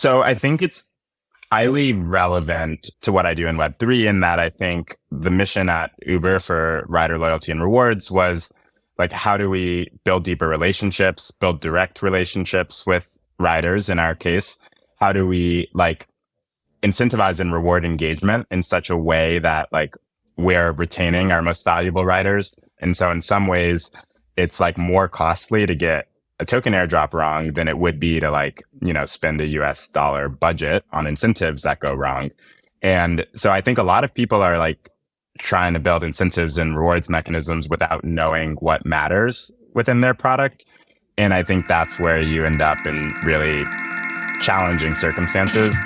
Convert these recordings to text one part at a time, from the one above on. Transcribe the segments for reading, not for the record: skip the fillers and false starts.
So I think it's highly relevant to what I do in Web3 in that I think the mission at Uber for rider loyalty and rewards was like, how do we build deeper relationships, build direct relationships with riders in our case? How do we like incentivize and reward engagement in such a way that like we're retaining our most valuable riders? And so in some ways, it's like more costly to get a token airdrop wrong than it would be to like, spend a US dollar budget on incentives that go wrong. And so I think a lot of people are like trying to build incentives and rewards mechanisms without knowing what matters within their product. And I think that's where you end up in really challenging circumstances.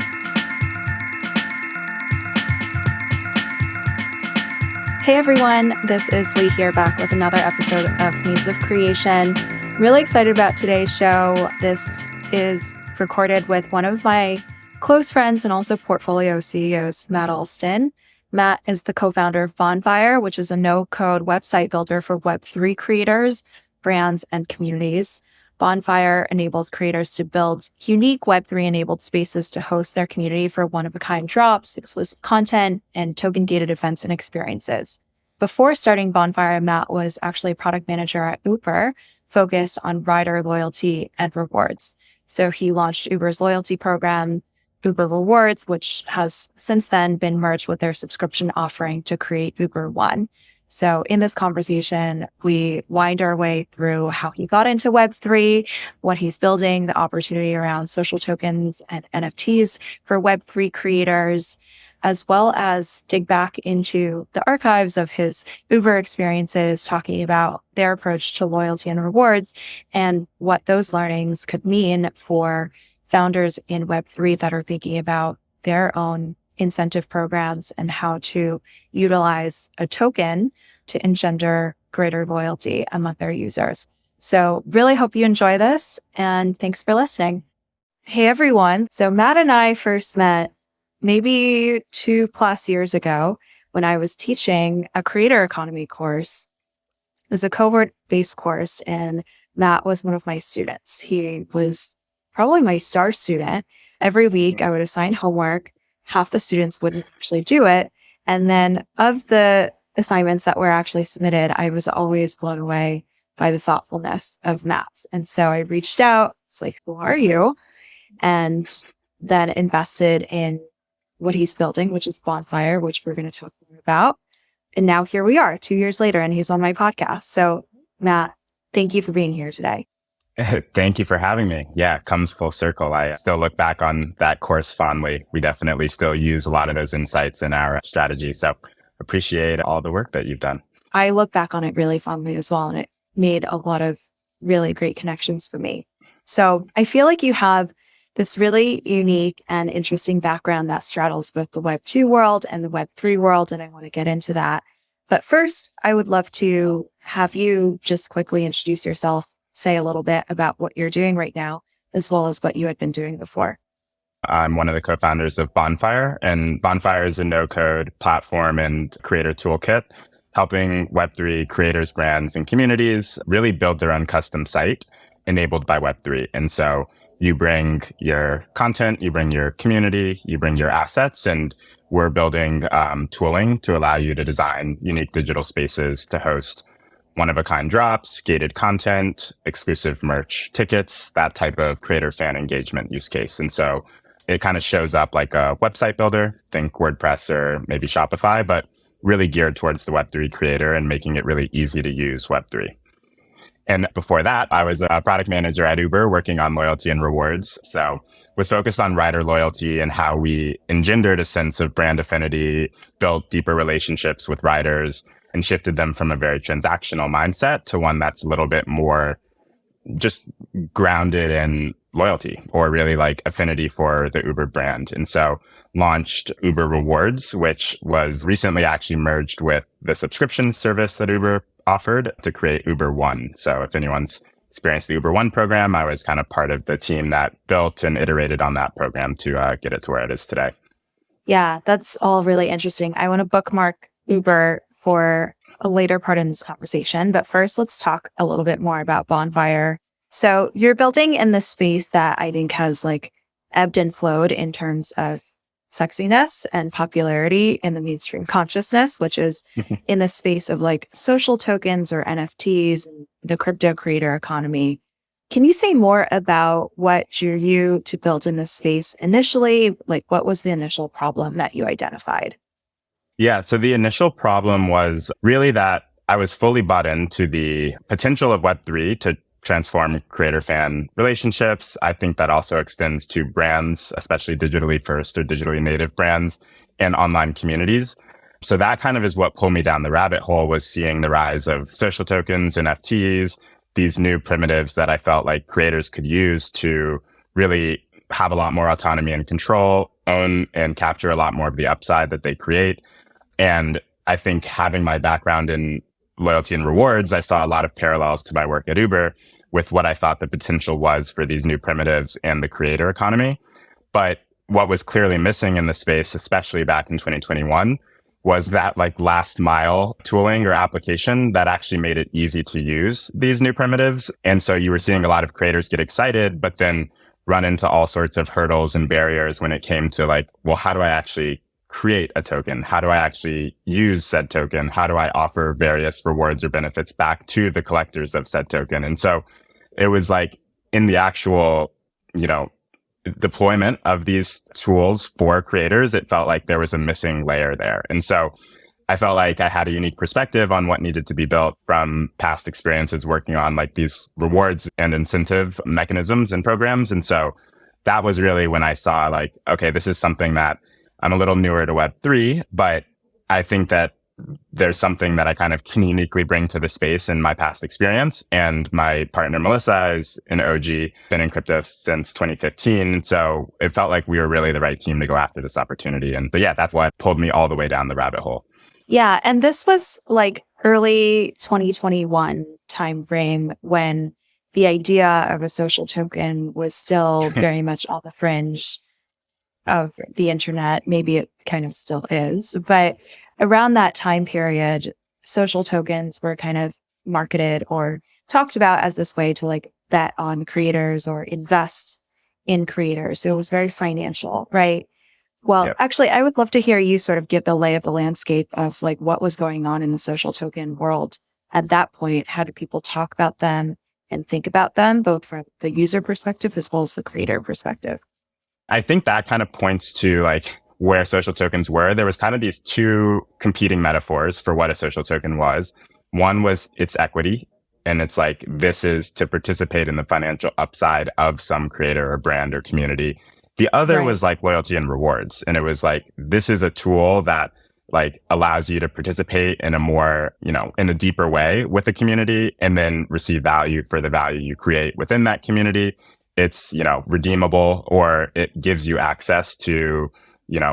Hey everyone, this is Lee here back with another episode of Means of Creation. Really excited about today's show. This is recorded with one of my close friends and also portfolio CEOs, Matt Alston. Matt is the co-founder of Bonfire, which is a no-code website builder for Web3 creators, brands, and communities. Bonfire enables creators to build unique Web3-enabled spaces to host their community for one-of-a-kind drops, exclusive content, and token-gated events and experiences. Before starting Bonfire, Matt was actually a product manager at Uber, focused on rider loyalty and rewards. So he launched Uber's loyalty program, Uber Rewards, which has since then been merged with their subscription offering to create Uber One. So in this conversation, we wind our way through how he got into Web3, what he's building, the opportunity around social tokens and NFTs for Web3 creators, as well as dig back into the archives of his Uber experiences, talking about their approach to loyalty and rewards and what those learnings could mean for founders in Web3 that are thinking about their own incentive programs and how to utilize a token to engender greater loyalty among their users. So really hope you enjoy this, and thanks for listening. Hey everyone. So Matt and I first met maybe 2+ years ago when I was teaching a creator economy course. It was a cohort-based course, and Matt was one of my students. He was probably my star student. Every week I would assign homework. Half the students wouldn't actually do it. And then of the assignments that were actually submitted, I was always blown away by the thoughtfulness of Matt's. And so I reached out. It's like, who are you? And then invested in what he's building, which is Bonfire, which we're going to talk more about. And now here we are 2 years later, and he's on my podcast. So Matt, thank you for being here today. Thank you for having me. Yeah, it comes full circle. I still look back on that course fondly. We definitely still use a lot of those insights in our strategy. So appreciate all the work that you've done. I look back on it really fondly as well, and it made a lot of really great connections for me. So I feel like you have this really unique and interesting background that straddles both the Web 2 world and the Web 3 world, and I want to get into that. But first, I would love to have you just quickly introduce yourself, say a little bit about what you're doing right now, as well as what you had been doing before. I'm one of the co-founders of Bonfire, and Bonfire is a no-code platform and creator toolkit, helping Web3 creators, brands, and communities really build their own custom site enabled by Web3. And so you bring your content, you bring your community, you bring your assets, and we're building tooling to allow you to design unique digital spaces to host one-of-a-kind drops, gated content, exclusive merch, tickets, that type of creator fan engagement use case. And so it kind of shows up like a website builder, think WordPress or maybe Shopify, but really geared towards the Web3 creator and making it really easy to use Web3. And before that, I was a product manager at Uber working on loyalty and rewards. So was focused on rider loyalty and how we engendered a sense of brand affinity, built deeper relationships with riders, and shifted them from a very transactional mindset to one that's a little bit more just grounded in loyalty or really like affinity for the Uber brand. And so launched Uber Rewards, which was recently actually merged with the subscription service that Uber offered to create Uber One. So if anyone's experienced the Uber One program, I was kind of part of the team that built and iterated on that program to get it to where it is today. Yeah, that's all really interesting. I want to bookmark Uber for a later part in this conversation. But first, let's talk a little bit more about Bonfire. So you're building in this space that I think has like ebbed and flowed in terms of sexiness and popularity in the mainstream consciousness, which is in the space of like social tokens or NFTs and the crypto creator economy. Can you say more about what drew you to build in this space initially? Like, what was the initial problem that you identified? Yeah. So the initial problem was really that I was fully bought into the potential of Web3 to transform creator fan relationships. I think that also extends to brands, especially digitally first or digitally native brands and online communities. So that kind of is what pulled me down the rabbit hole, was seeing the rise of social tokens, NFTs, these new primitives that I felt like creators could use to really have a lot more autonomy and control, own and capture a lot more of the upside that they create. And I think having my background in loyalty and rewards, I saw a lot of parallels to my work at Uber with what I thought the potential was for these new primitives and the creator economy. But what was clearly missing in the space, especially back in 2021, was that like last mile tooling or application that actually made it easy to use these new primitives. And so you were seeing a lot of creators get excited, but then run into all sorts of hurdles and barriers when it came to like, well, how do I actually create a token? How do I actually use said token? How do I offer various rewards or benefits back to the collectors of said token? And so it was like in the actual, deployment of these tools for creators, it felt like there was a missing layer there. And so I felt like I had a unique perspective on what needed to be built from past experiences working on like these rewards and incentive mechanisms and programs. And so that was really when I saw like, okay, this is something that I'm a little newer to Web3, but I think that there's something that I kind of can uniquely bring to the space in my past experience. And my partner, Melissa, is an OG, been in crypto since 2015. So it felt like we were really the right team to go after this opportunity. And so, yeah, that's what pulled me all the way down the rabbit hole. Yeah. And this was like early 2021 timeframe when the idea of a social token was still very much on the fringe of the internet. Maybe it kind of still is, but around that time period, social tokens were kind of marketed or talked about as this way to like bet on creators or invest in creators. So it was very financial, right? Well, Yep. Actually, I would love to hear you sort of give the lay of the landscape of like what was going on in the social token world at that point. How do people talk about them and think about them, both from the user perspective as well as the creator perspective? I think that kind of points to like where social tokens were. There was kind of these two competing metaphors for what a social token was. One was its equity. And it's like, this is to participate in the financial upside of some creator or brand or community. The other Right. was like loyalty and rewards. And it was like, this is a tool that like allows you to participate in a more, in a deeper way with the community and then receive value for the value you create within that community. It's, redeemable, or it gives you access to,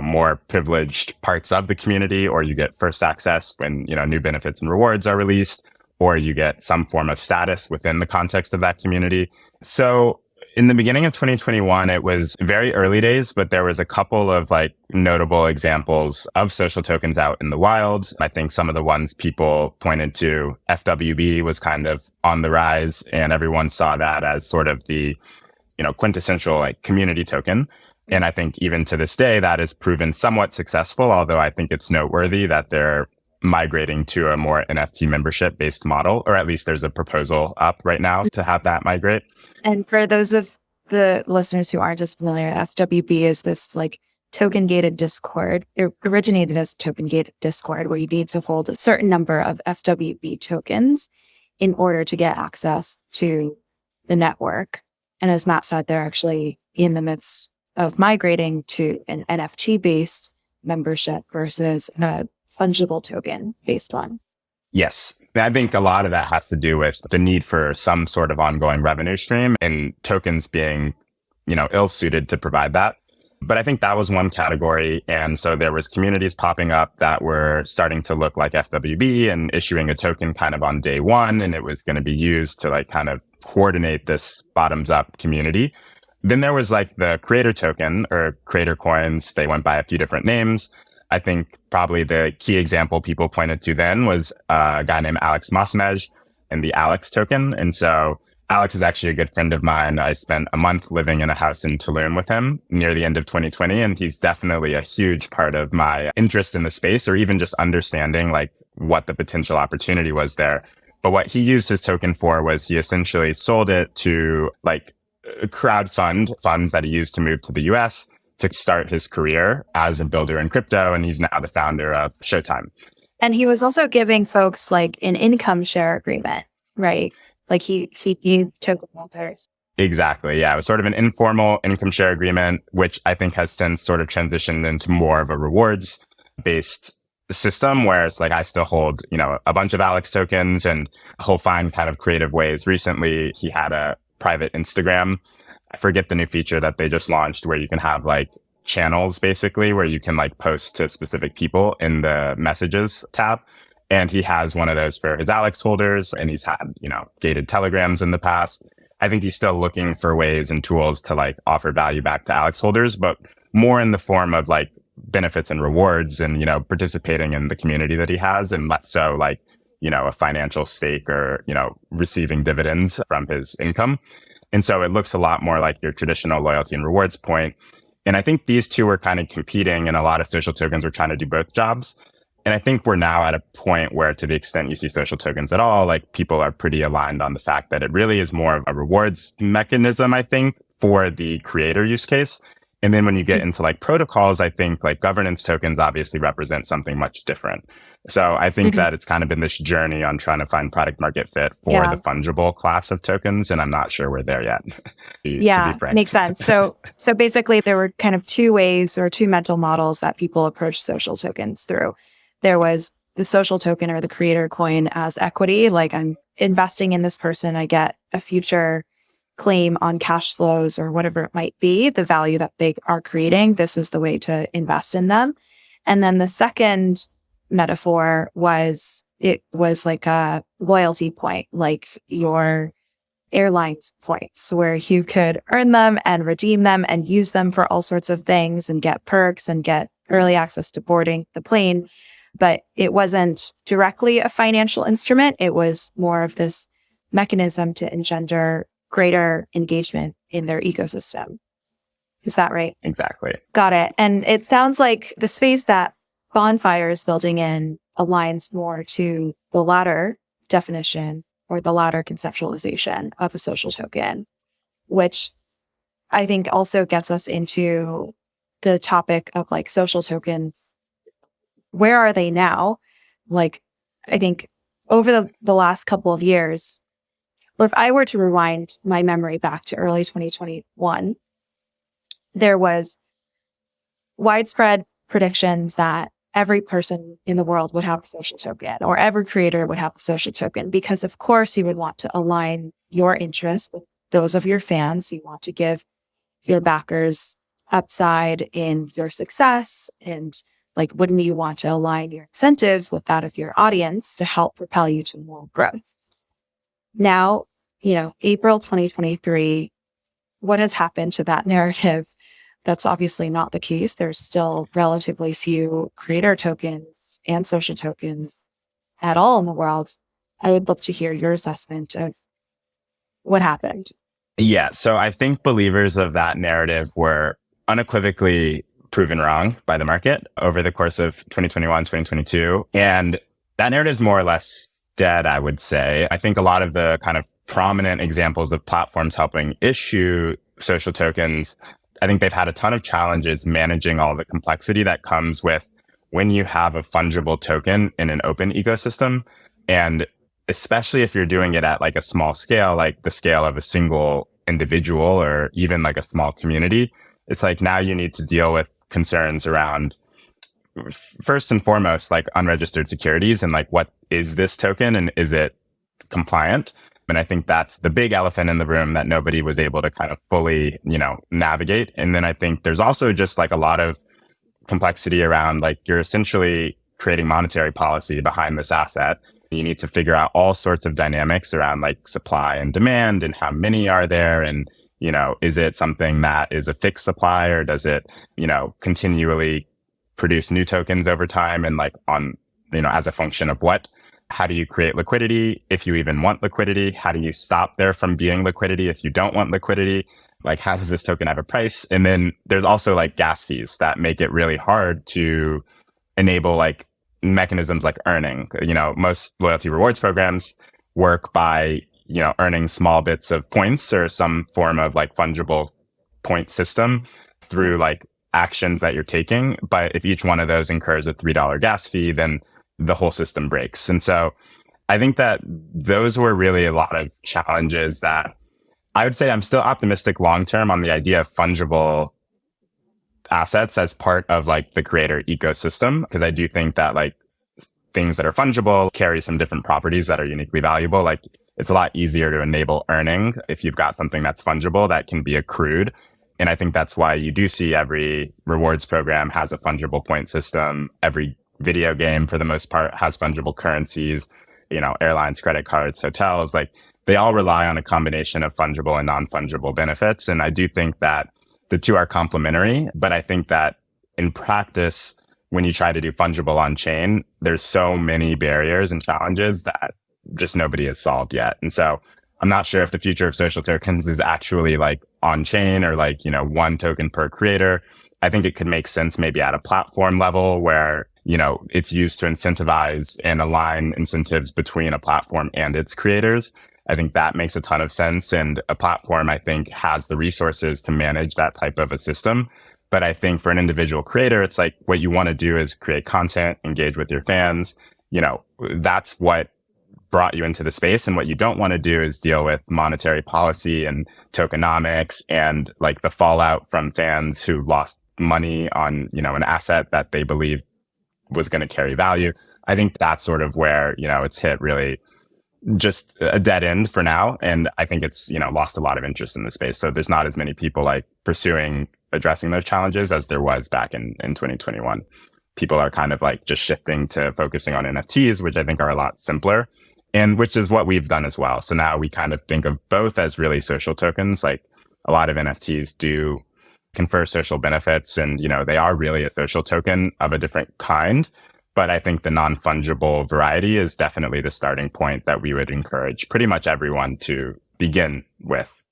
more privileged parts of the community, or you get first access when, new benefits and rewards are released, or you get some form of status within the context of that community. So in the beginning of 2021, it was very early days, but there was a couple of like notable examples of social tokens out in the wild. I think some of the ones people pointed to, FWB was kind of on the rise, and everyone saw that as sort of the, quintessential like community token. And I think even to this day, that has proven somewhat successful, although I think it's noteworthy that they're migrating to a more NFT membership based model, or at least there's a proposal up right now to have that migrate. And for those of the listeners who aren't as familiar, FWB is this like token gated Discord. It originated as token gated Discord, where you need to hold a certain number of FWB tokens in order to get access to the network. And as Matt said, they're actually in the midst of migrating to an NFT based membership versus a fungible token based one. Yes. I think a lot of that has to do with the need for some sort of ongoing revenue stream, and tokens being, ill-suited to provide that. But I think that was one category. And so there was communities popping up that were starting to look like FWB and issuing a token kind of on day one. And it was going to be used to like kind of coordinate this bottoms up community. Then there was like the creator token or creator coins. They went by a few different names. I think probably the key example people pointed to then was a guy named Alex Masmej and the Alex token. And so Alex is actually a good friend of mine. I spent a month living in a house in Tulum with him near the end of 2020. And he's definitely a huge part of my interest in the space, or even just understanding like what the potential opportunity was there. But what he used his token for was he essentially sold it to like crowdfund funds that he used to move to the US to start his career as a builder in crypto. And he's now the founder of Showtime. And he was also giving folks like an income share agreement, right? Like he token holders. Exactly. Yeah. It was sort of an informal income share agreement, which I think has since sort of transitioned into more of a rewards based system where it's like I still hold, a bunch of Alex tokens and he'll find kind of creative ways. Recently, he had a private Instagram. I forget the new feature that they just launched where you can have like channels basically where you can like post to specific people in the messages tab. And he has one of those for his Alex holders, and he's had, gated telegrams in the past. I think he's still looking for ways and tools to like offer value back to Alex holders, but more in the form of like benefits and rewards and, participating in the community that he has, and less so like, a financial stake or, receiving dividends from his income. And so it looks a lot more like your traditional loyalty and rewards point. And I think these two are kind of competing, and a lot of social tokens are trying to do both jobs. And I think we're now at a point where, to the extent you see social tokens at all, like people are pretty aligned on the fact that it really is more of a rewards mechanism, I think, for the creator use case. And then when you get into like protocols, I think like governance tokens obviously represent something much different. So I think that it's kind of been this journey on trying to find product market fit for the fungible class of tokens. And I'm not sure we're there yet. to be frank. Makes sense. So basically there were kind of two ways or two mental models that people approach social tokens through. There was the social token or the creator coin as equity, like I'm investing in this person, I get a future claim on cash flows or whatever it might be, the value that they are creating. This is the way to invest in them. And then the second metaphor was like a loyalty point, like your airlines points, where you could earn them and redeem them and use them for all sorts of things and get perks and get early access to boarding the plane. But it wasn't directly a financial instrument. It was more of this mechanism to engender greater engagement in their ecosystem. Is that right? Exactly. Got it. And it sounds like the space that Bonfire is building in aligns more to the latter definition or the latter conceptualization of a social token, which I think also gets us into the topic of like social tokens. Where are they now? Like, I think over the last couple of years, or if I were to rewind my memory back to early 2021, there was widespread predictions that every person in the world would have a social token, or every creator would have a social token, because of course you would want to align your interests with those of your fans. You want to give your backers upside in your success, and like, wouldn't you want to align your incentives with that of your audience to help propel you to more growth? Now, April 2023, what has happened to that narrative? That's obviously not the case. There's still relatively few creator tokens and social tokens at all in the world. I would love to hear your assessment of what happened. Yeah. So I think believers of that narrative were unequivocally proven wrong by the market over the course of 2021, 2022. And that narrative is more or less dead, I would say. I think a lot of the kind of prominent examples of platforms helping issue social tokens, I think they've had a ton of challenges managing all the complexity that comes with when you have a fungible token in an open ecosystem. And especially if you're doing it at like a small scale, like the scale of a single individual or even like a small community, it's like now you need to deal with concerns around, first and foremost, like unregistered securities and like, what is this token and is it compliant? And I think that's the big elephant in the room that nobody was able to kind of fully, navigate. And then I think there's also just like a lot of complexity around like you're essentially creating monetary policy behind this asset. You need to figure out all sorts of dynamics around like supply and demand and how many are there, and is it something that is a fixed supply, or does it, continually produce new tokens over time and like on, as a function of what? How do you create liquidity if you even want liquidity? How do you stop there from being liquidity if you don't want liquidity? Like, how does this token have a price? And then there's also like gas fees that make it really hard to enable like mechanisms like earning. Most loyalty rewards programs work by, earning small bits of points or some form of like fungible point system through like actions that you're taking. But if each one of those incurs a $3 gas fee, then the whole system breaks. And so I think that those were really a lot of challenges that I would say I'm still optimistic long term on the idea of fungible assets as part of like the creator ecosystem, because I do think that like things that are fungible carry some different properties that are uniquely valuable. Like, it's a lot easier to enable earning if you've got something that's fungible that can be accrued. And I think that's why you do see every rewards program has a fungible point system. Every video game, for the most part, has fungible currencies. Airlines, credit cards, hotels, like they all rely on a combination of fungible and non-fungible benefits. And I do think that the two are complementary, but I think that in practice, when you try to do fungible on chain, there's so many barriers and challenges that just nobody has solved yet. And so I'm not sure if the future of social tokens is actually like on chain or like, one token per creator. I think it could make sense maybe at a platform level where, it's used to incentivize and align incentives between a platform and its creators. I think that makes a ton of sense. And a platform, I think, has the resources to manage that type of a system. But I think for an individual creator, it's like what you want to do is create content, engage with your fans. That's what brought you into the space. And what you don't want to do is deal with monetary policy and tokenomics and like the fallout from fans who lost money on, an asset that they believe was going to carry value. I think that's sort of where, it's hit really just a dead end for now. And I think it's, lost a lot of interest in the space. So there's not as many people like pursuing addressing those challenges as there was back in 2021. People are kind of like just shifting to focusing on NFTs, which I think are a lot simpler, and which is what we've done as well. So now we kind of think of both as really social tokens. Like, a lot of NFTs do confer social benefits, and, they are really a social token of a different kind. But I think the non-fungible variety is definitely the starting point that we would encourage pretty much everyone to begin with.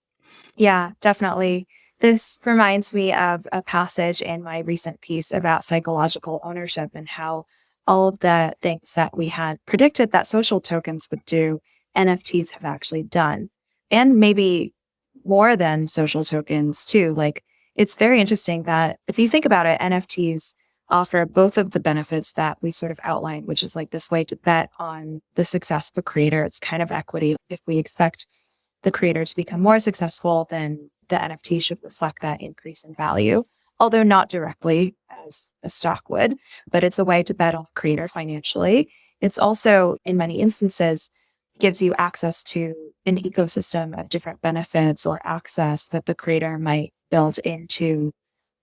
Yeah, definitely. This reminds me of a passage in my recent piece about psychological ownership and how all of the things that we had predicted that social tokens would do, NFTs have actually done. And maybe more than social tokens too. Like, it's very interesting that if you think about it, NFTs offer both of the benefits that we sort of outlined, which is like this way to bet on the success of a creator. It's kind of equity. If we expect the creator to become more successful, then the NFT should reflect that increase in value, although not directly as a stock would, but it's a way to bet on a creator financially. It's also, in many instances, gives you access to an ecosystem of different benefits or access that the creator might build into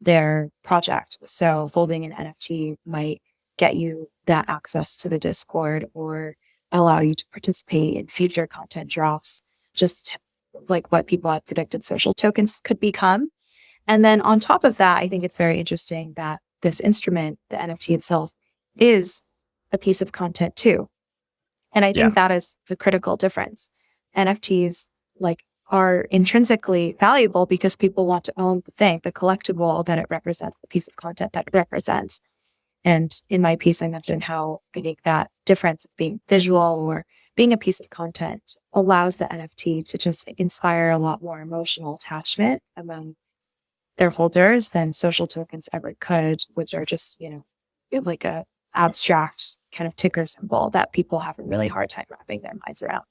their project. So holding an NFT might get you that access to the Discord or allow you to participate in future content drops, just like what people had predicted social tokens could become. And then on top of that, I think it's very interesting that this instrument, the NFT itself, is a piece of content too. And I think that is the critical difference. NFTs are intrinsically valuable because people want to own the thing, the collectible that it represents, the piece of content that it represents. And in my piece, I mentioned how I think that difference of being visual or being a piece of content allows the NFT to just inspire a lot more emotional attachment among their holders than social tokens ever could, which are just, like a abstract kind of ticker symbol that people have a really hard time wrapping their minds around.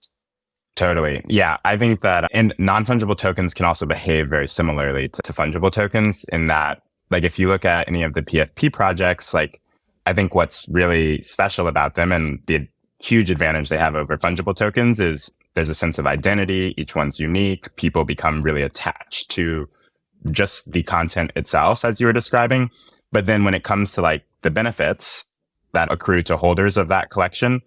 Totally. Yeah. I think that and non-fungible tokens can also behave very similarly to fungible tokens in that, like, if you look at any of the PFP projects, like, I think what's really special about them and the huge advantage they have over fungible tokens is there's a sense of identity. Each one's unique. People become really attached to just the content itself, as you were describing. But then when it comes to like the benefits that accrue to holders of that collection,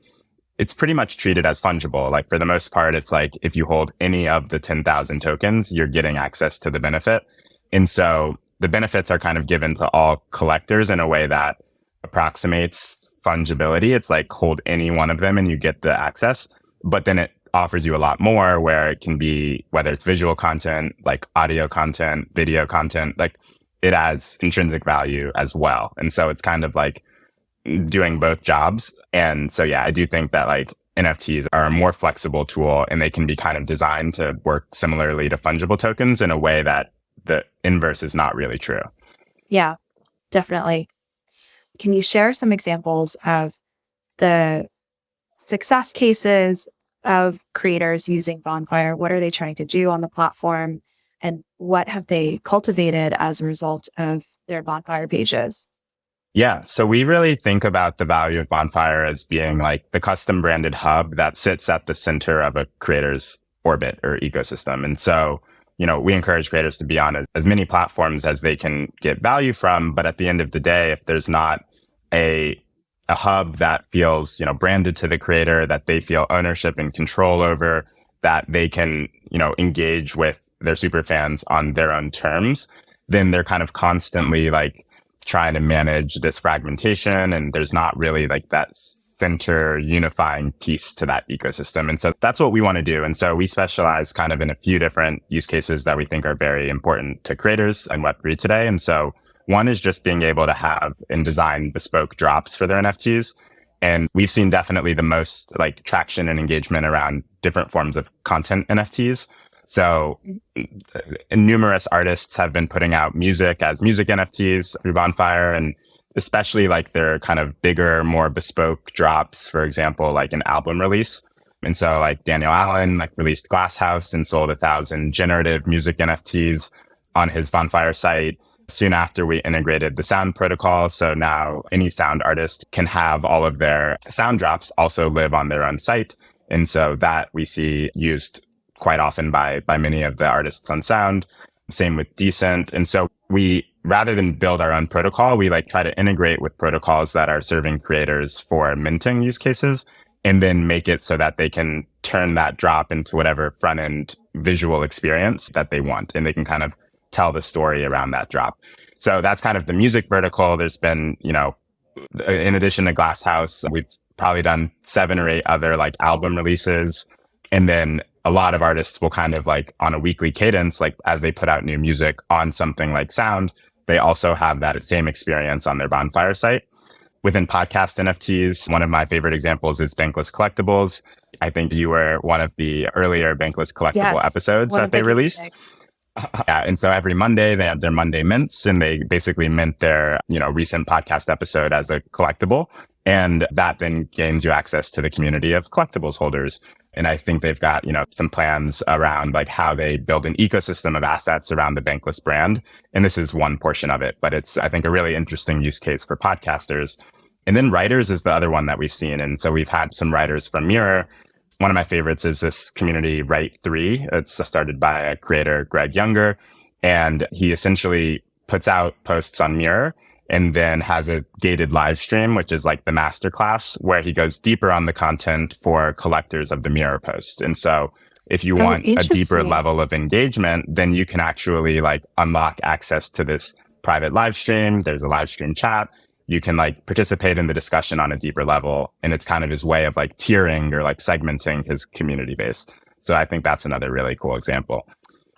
it's pretty much treated as fungible. Like, for the most part, it's like if you hold any of the 10,000 tokens, you're getting access to the benefit. And so the benefits are kind of given to all collectors in a way that approximates fungibility. It's like hold any one of them and you get the access. But then it offers you a lot more where it can be, whether it's visual content, like audio content, video content, like it adds intrinsic value as well. And so it's kind of like doing both jobs. And so, yeah, I do think that like NFTs are a more flexible tool and they can be kind of designed to work similarly to fungible tokens in a way that the inverse is not really true. Yeah, definitely. Can you share some examples of the success cases of creators using Bonfire? What are they trying to do on the platform? And what have they cultivated as a result of their Bonfire pages? Yeah. So we really think about the value of Bonfire as being like the custom branded hub that sits at the center of a creator's orbit or ecosystem. And so, we encourage creators to be on as many platforms as they can get value from. But at the end of the day, if there's not a hub that feels, branded to the creator, that they feel ownership and control over, that they can, engage with their super fans on their own terms, then they're kind of constantly like trying to manage this fragmentation. And there's not really like that center unifying piece to that ecosystem. And so that's what we want to do. And so we specialize kind of in a few different use cases that we think are very important to creators in Web3 today. And so one is just being able to have and design bespoke drops for their NFTs. And we've seen definitely the most like traction and engagement around different forms of content NFTs. So numerous artists have been putting out music as music NFTs through Bonfire, and especially like their kind of bigger, more bespoke drops, for example, like an album release. And so like Daniel Allen like released Glass House and sold 1,000 generative music NFTs on his Bonfire site. Soon after, we integrated the sound protocol. So now any sound artist can have all of their sound drops also live on their own site. And so that we see used quite often by many of the artists on sound. Same with Decent. And so we, rather than build our own protocol, we like try to integrate with protocols that are serving creators for minting use cases, and then make it so that they can turn that drop into whatever front end visual experience that they want. And they can kind of tell the story around that drop. So that's kind of the music vertical. There's been, in addition to Glass House, we've probably done 7 or 8 other like album releases. And then a lot of artists will kind of like on a weekly cadence, like as they put out new music on something like sound, they also have that same experience on their Bonfire site. Within podcast NFTs, one of my favorite examples is Bankless Collectibles. I think you were one of the earlier Bankless Collectible episodes that they released. Yeah, and so every Monday they have their Monday mints, and they basically mint their, recent podcast episode as a collectible. And that then gains you access to the community of collectibles holders. And I think they've got, some plans around like how they build an ecosystem of assets around the Bankless brand. And this is one portion of it, but it's, I think, a really interesting use case for podcasters. And then writers is the other one that we've seen. And so we've had some writers from Mirror. One of my favorites is this community Write3. It's started by a creator, Greg Younger, and he essentially puts out posts on Mirror and then has a gated live stream, which is like the masterclass, where he goes deeper on the content for collectors of the Mirror post. And so if you want a deeper level of engagement, then you can actually like unlock access to this private live stream. There's a live stream chat. You can like participate in the discussion on a deeper level. And it's kind of his way of like tiering or like segmenting his community base. So I think that's another really cool example.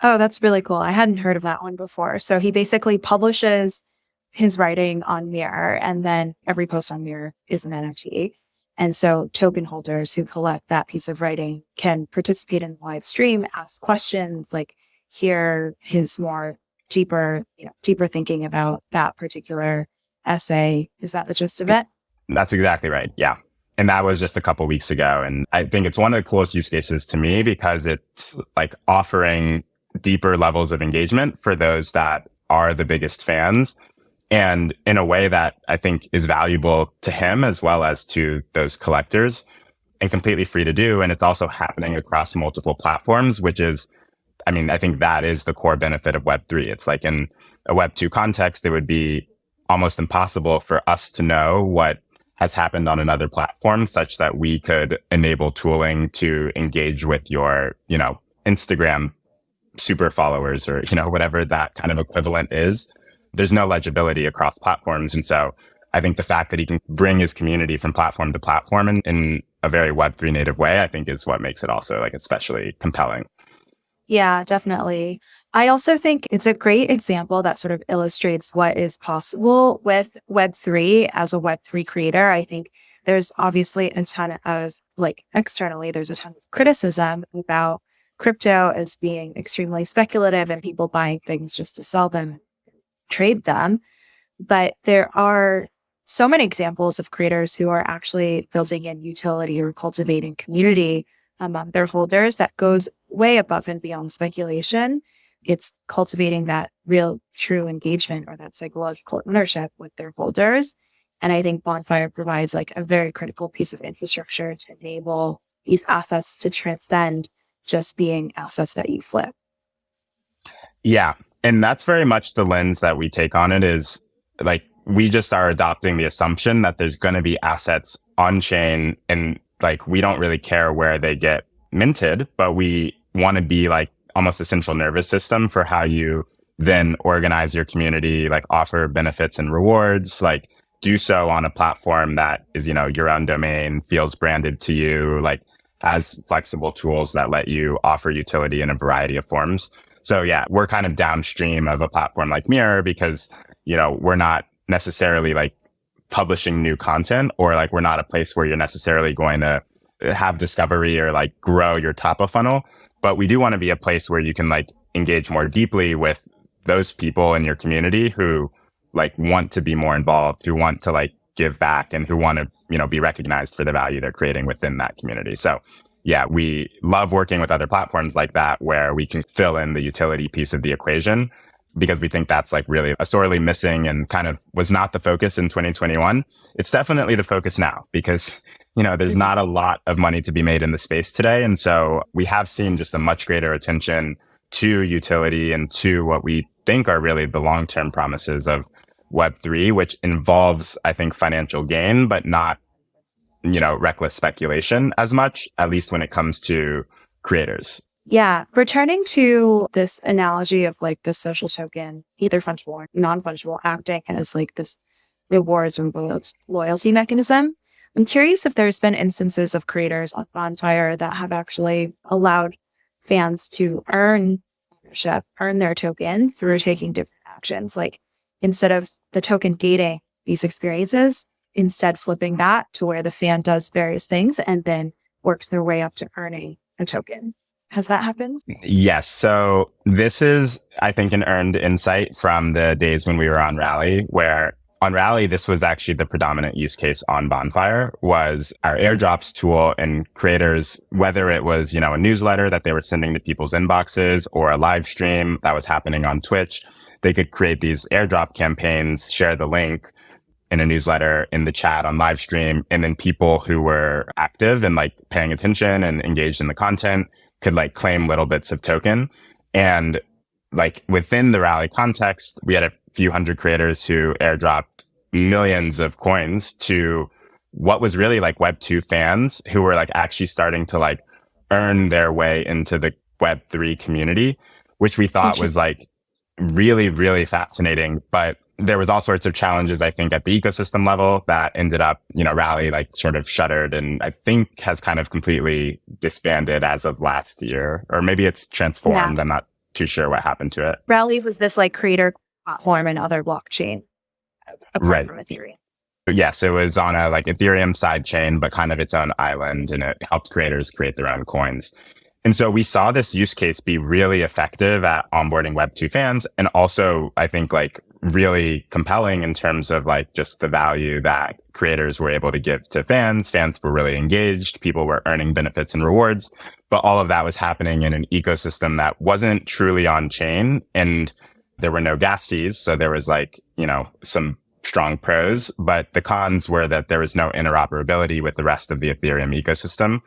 Oh, that's really cool. I hadn't heard of that one before. So he basically publishes his writing on Mirror, and then every post on Mirror is an NFT. And so token holders who collect that piece of writing can participate in the live stream, ask questions, like hear his more deeper thinking about that particular essay. Is that the gist of it? That's exactly right. Yeah. And that was just a couple weeks ago. And I think it's one of the coolest use cases to me because it's like offering deeper levels of engagement for those that are the biggest fans, and in a way that I think is valuable to him as well as to those collectors, and completely free to do. And it's also happening across multiple platforms, which is, I think that is the core benefit of Web3. It's like in a Web2 context, it would be almost impossible for us to know what has happened on another platform, such that we could enable tooling to engage with your, Instagram super followers or, whatever that kind of equivalent is. There's no legibility across platforms. And so I think the fact that he can bring his community from platform to platform in a very Web3 native way, I think is what makes it also like especially compelling. Yeah, definitely. I also think it's a great example that sort of illustrates what is possible with Web3 as a Web3 creator. I think there's obviously a ton of, like, externally, there's a ton of criticism about crypto as being extremely speculative and people buying things just to sell them, trade them. But there are so many examples of creators who are actually building in utility or cultivating community among their holders that goes way above and beyond speculation. It's cultivating that real true engagement or that psychological ownership with their holders. And I think Bonfire provides like a very critical piece of infrastructure to enable these assets to transcend just being assets that you flip. Yeah. And that's very much the lens that we take on it is like, we just are adopting the assumption that there's going to be assets on chain and like, we don't really care where they get minted, but we want to be like almost the central nervous system for how you then organize your community, like offer benefits and rewards, like do so on a platform that is, you know, your own domain, feels branded to you, like has flexible tools that let you offer utility in a variety of forms. So yeah, we're kind of downstream of a platform like Mirror because, you know, we're not necessarily like publishing new content or like we're not a place where you're necessarily going to have discovery or like grow your top of funnel. But we do want to be a place where you can like engage more deeply with those people in your community who like want to be more involved, who want to like give back and who want to, you know, be recognized for the value they're creating within that community. So yeah, we love working with other platforms like that where we can fill in the utility piece of the equation because we think that's like really a sorely missing and kind of was not the focus in 2021. It's definitely the focus now because, you know, there's not a lot of money to be made in the space today. And so we have seen just a much greater attention to utility and to what we think are really the long-term promises of Web3, which involves, I think, financial gain, but not, you know, reckless speculation as much, at least when it comes to creators. Yeah. Returning to this analogy of like the social token, either fungible or non-fungible, acting as like this rewards or loyalty mechanism. I'm curious if there's been instances of creators on Bonfire that have actually allowed fans to earn ownership, earn their token through taking different actions. Like instead of the token gating these experiences, instead flipping that to where the fan does various things and then works their way up to earning a token. Has that happened? Yes. So this is, I think, an earned insight from the days when we were on Rally, where on Rally, this was actually the predominant use case on Bonfire was our airdrops tool and creators, whether it was, you know, a newsletter that they were sending to people's inboxes or a live stream that was happening on Twitch, they could create these airdrop campaigns, share the link in a newsletter, in the chat, on live stream. And then people who were active and like paying attention and engaged in the content could like claim little bits of token. And like within the Rally context, we had a few hundred creators who airdropped millions of coins to what was really like Web2 fans who were like actually starting to like earn their way into the Web3 community, which we thought was like really, really fascinating. But there was all sorts of challenges, I think, at the ecosystem level that ended up, you know, Rally like sort of shuttered and I think has kind of completely disbanded as of last year, or maybe it's transformed. Yeah. I'm not too sure what happened to it. Rally was this like creator platform and other blockchain apart from Ethereum. Yes, it was on a like Ethereum side chain, but kind of its own island, and it helped creators create their own coins. And so we saw this use case be really effective at onboarding Web2 fans, and also I think like really compelling in terms of like just the value that creators were able to give to fans. Fans were really engaged. People were earning benefits and rewards, but all of that was happening in an ecosystem that wasn't truly on chain, and there were no gas fees. So there was like, you know, some strong pros, but the cons were that there was no interoperability with the rest of the Ethereum ecosystem.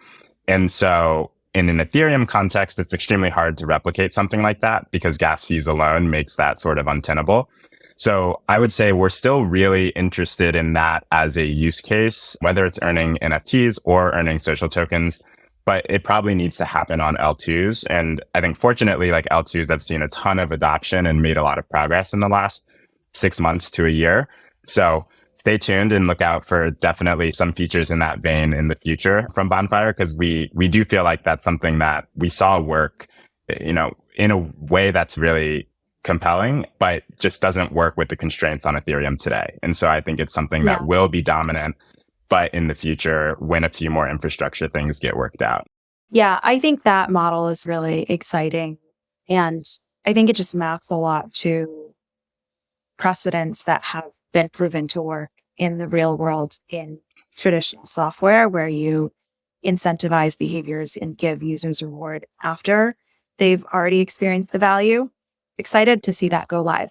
And so in an Ethereum context, it's extremely hard to replicate something like that because gas fees alone makes that sort of untenable. So I would say we're still really interested in that as a use case, whether it's earning NFTs or earning social tokens, but it probably needs to happen on L2s. And I think fortunately, like L2s have seen a ton of adoption and made a lot of progress in the last 6 months to a year. So stay tuned and look out for definitely some features in that vein in the future from Bonfire, because we do feel like that's something that we saw work, in a way that's really compelling, but just doesn't work with the constraints on Ethereum today. And so I think it's something that will be dominant, but in the future, when a few more infrastructure things get worked out. Yeah, I think that model is really exciting. And I think it just maps a lot to precedents that have been proven to work in the real world in traditional software, where you incentivize behaviors and give users reward after they've already experienced the value. Excited to see that go live.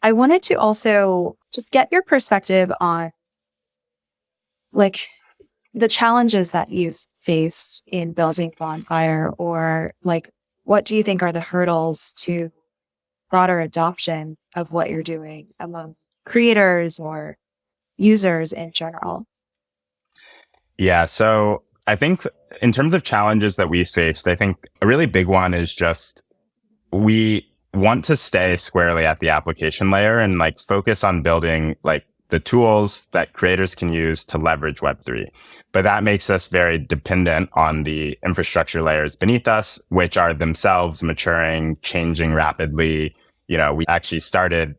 I wanted to also just get your perspective on like the challenges that you've faced in building Bonfire, or like, what do you think are the hurdles to broader adoption of what you're doing among creators or users in general? Yeah. So I think in terms of challenges that we faced, I think a really big one is just we want to stay squarely at the application layer and like focus on building like the tools that creators can use to leverage Web3. But that makes us very dependent on the infrastructure layers beneath us, which are themselves maturing, changing rapidly. We actually started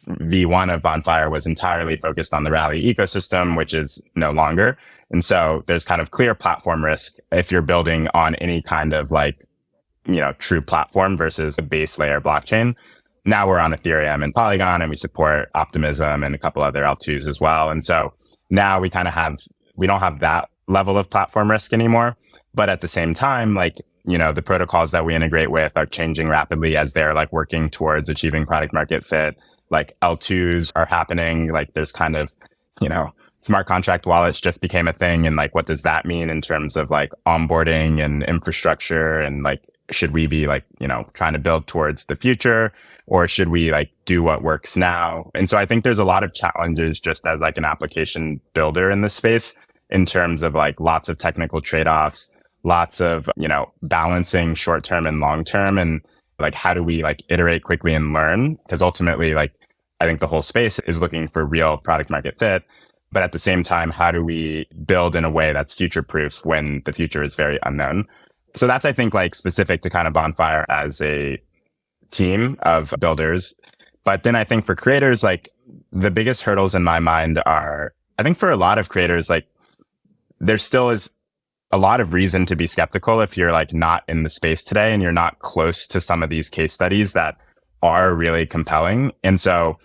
V1 of Bonfire was entirely focused on the Rally ecosystem, which is no longer. And so there's kind of clear platform risk if you're building on any kind of like, true platform versus a base layer blockchain. Now we're on Ethereum and Polygon, and we support Optimism and a couple other L2s as well. And so now we don't have that level of platform risk anymore. But at the same time, like, the protocols that we integrate with are changing rapidly as they're like working towards achieving product market fit. Like L2s are happening. Like there's kind of, smart contract wallets just became a thing. And like, what does that mean in terms of like onboarding and infrastructure? And like, should we be like, trying to build towards the future, or should we like do what works now? And so I think there's a lot of challenges just as like an application builder in this space in terms of like lots of technical trade-offs, lots of, balancing short-term and long-term, and like, how do we like iterate quickly and learn? Because ultimately, like, I think the whole space is looking for real product market fit. But at the same time, how do we build in a way that's future-proof when the future is very unknown? So that's, I think, like specific to kind of Bonfire as a team of builders. But then I think for creators, like the biggest hurdles in my mind are, I think for a lot of creators, like there still is a lot of reason to be skeptical if you're like not in the space today and you're not close to some of these case studies that are really compelling. And so,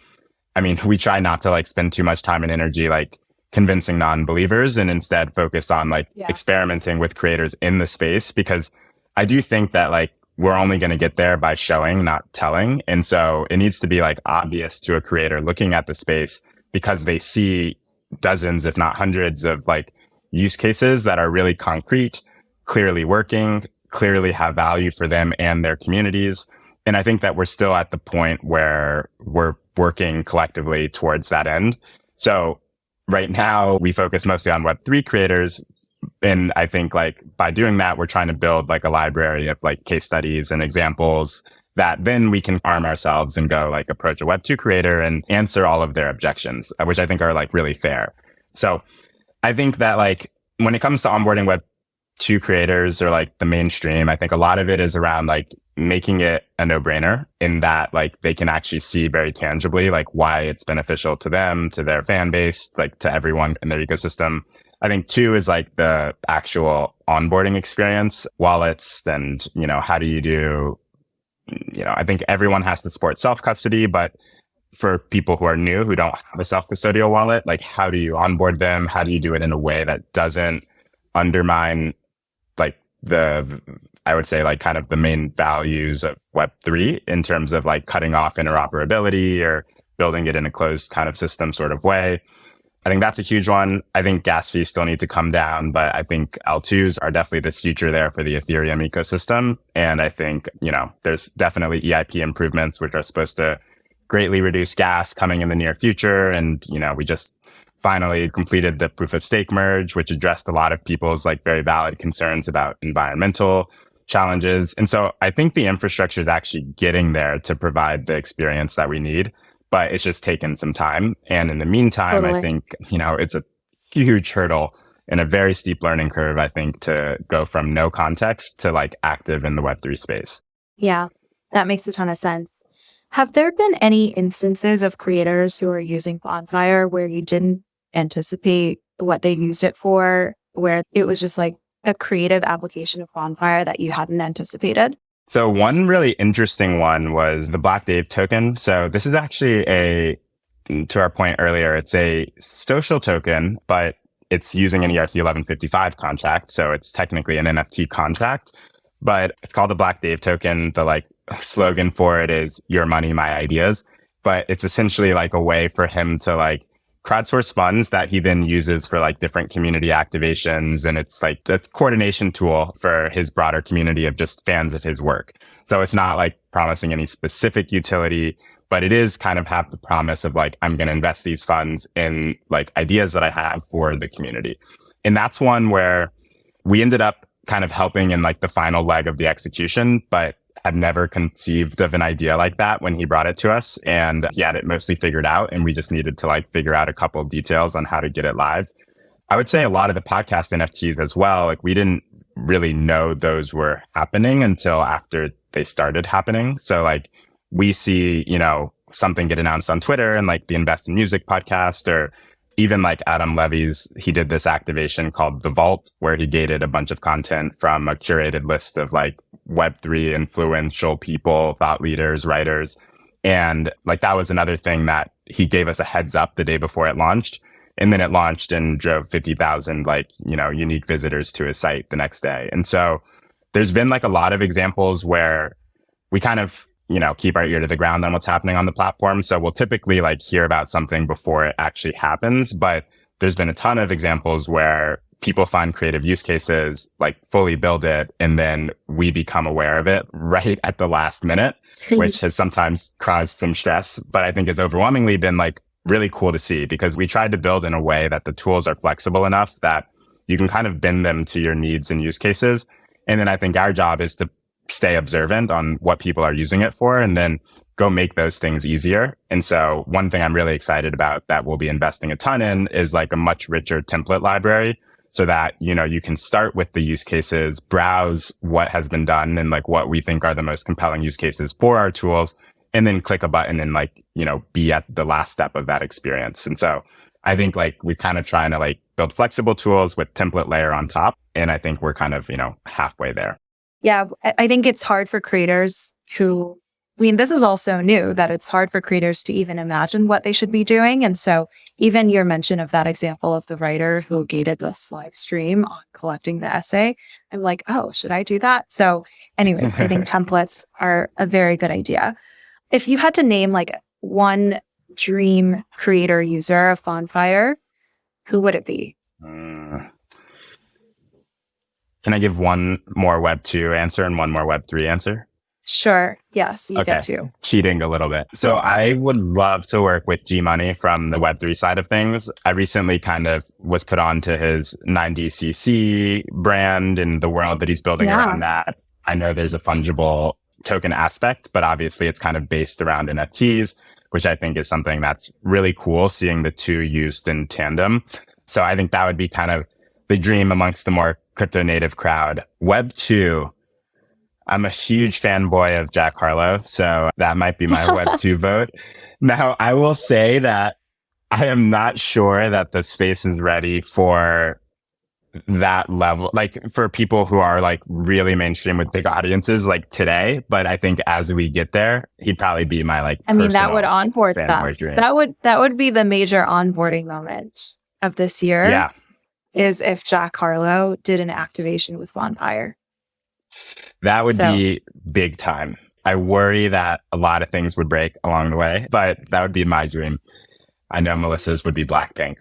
I mean, we try not to like spend too much time and energy like convincing non-believers, and instead focus on like experimenting with creators in the space, because I do think that like we're only going to get there by showing, not telling. And so it needs to be like obvious to a creator looking at the space, because they see dozens, if not hundreds of like use cases that are really concrete, clearly working, clearly have value for them and their communities. And I think that we're still at the point where we're working collectively towards that end. So right now we focus mostly on Web3 creators. And I think like by doing that, we're trying to build like a library of like case studies and examples that then we can arm ourselves and go like approach a Web2 creator and answer all of their objections, which I think are like really fair. So I think that like when it comes to onboarding Web2 creators or like the mainstream, I think a lot of it is around like making it a no-brainer, in that like they can actually see very tangibly like why it's beneficial to them, to their fan base, like to everyone in their ecosystem. I think two is like the actual onboarding experience, wallets, and, how do you do, I think everyone has to support self-custody, but for people who are new, who don't have a self-custodial wallet, like how do you onboard them? How do you do it in a way that doesn't undermine like I would say like kind of the main values of Web3 in terms of like cutting off interoperability or building it in a closed kind of system sort of way. I think that's a huge one. I think gas fees still need to come down, but I think L2s are definitely the future there for the Ethereum ecosystem. And I think, there's definitely EIP improvements, which are supposed to greatly reduce gas coming in the near future. And, we just finally completed the proof of stake merge, which addressed a lot of people's like very valid concerns about environmental challenges. And so I think the infrastructure is actually getting there to provide the experience that we need. but it's just taken some time. And in the meantime, I Totally. think, it's a huge hurdle and a very steep learning curve, I think, to go from no context to like active in the Web3 space. Yeah, that makes a ton of sense. Have there been any instances of creators who are using Bonfire where you didn't anticipate what they used it for, where it was just like a creative application of Bonfire that you hadn't anticipated? So one really interesting one was the Black Dave token. So this is actually to our point earlier, it's a social token, but it's using an ERC 1155 contract. So it's technically an NFT contract, but it's called the Black Dave token. The like slogan for it is your money, my ideas. But it's essentially like a way for him to like crowdsource funds that he then uses for like different community activations. And it's like a coordination tool for his broader community of just fans of his work. So it's not like promising any specific utility, but it is kind of have the promise of like, I'm going to invest these funds in like ideas that I have for the community. And that's one where we ended up kind of helping in like the final leg of the execution, but had never conceived of an idea like that when he brought it to us. And he had it mostly figured out. And we just needed to like figure out a couple of details on how to get it live. I would say a lot of the podcast NFTs as well, like we didn't really know those were happening until after they started happening. So like we see, something get announced on Twitter and like the Invest in Music podcast, or even like Adam Levy's, he did this activation called The Vault, where he gated a bunch of content from a curated list of like Web3 influential people, thought leaders, writers. And like that was another thing that he gave us a heads up the day before it launched. And then it launched and drove 50,000 like, unique visitors to his site the next day. And so there's been like a lot of examples where we kind of, keep our ear to the ground on what's happening on the platform. So we'll typically like hear about something before it actually happens. But there's been a ton of examples where people find creative use cases, like fully build it, and then we become aware of it right at the last minute, which has sometimes caused some stress, but I think has overwhelmingly been like really cool to see, because we tried to build in a way that the tools are flexible enough that you can kind of bend them to your needs and use cases. And then I think our job is to stay observant on what people are using it for and then go make those things easier. And so one thing I'm really excited about that we'll be investing a ton in is like a much richer template library, so that, you can start with the use cases, browse what has been done and like what we think are the most compelling use cases for our tools, and then click a button and like, be at the last step of that experience. And so I think like we're kind of trying to like build flexible tools with template layer on top. And I think we're kind of, halfway there. Yeah, I think it's hard for creators this is also new, that it's hard for creators to even imagine what they should be doing. And so even your mention of that example of the writer who gated this live stream on collecting the essay, I'm like, oh, should I do that? So anyways, I think templates are a very good idea. If you had to name like one dream creator user of Bonfire, who would it be? Can I give one more Web 2 answer and one more Web 3 answer? Sure. Yes, you get to. Cheating a little bit. So I would love to work with G Money from the Web3 side of things. I recently kind of was put on to his 9DCC brand and the world that he's building around that. I know there's a fungible token aspect, but obviously it's kind of based around NFTs, which I think is something that's really cool, seeing the two used in tandem. So I think that would be kind of the dream amongst the more crypto native crowd. Web 2, I'm a huge fanboy of Jack Harlow, so that might be my Web 2 vote. Now, I will say that I am not sure that the space is ready for that level, like for people who are like really mainstream with big audiences like today. But I think as we get there, he'd probably be my like, that would onboard them. Dream. That would be the major onboarding moment of this year. Yeah. Is if Jack Harlow did an activation with Bonfire. That would be big time. I worry that a lot of things would break along the way, but that would be my dream. I know Melissa's would be Blackpink.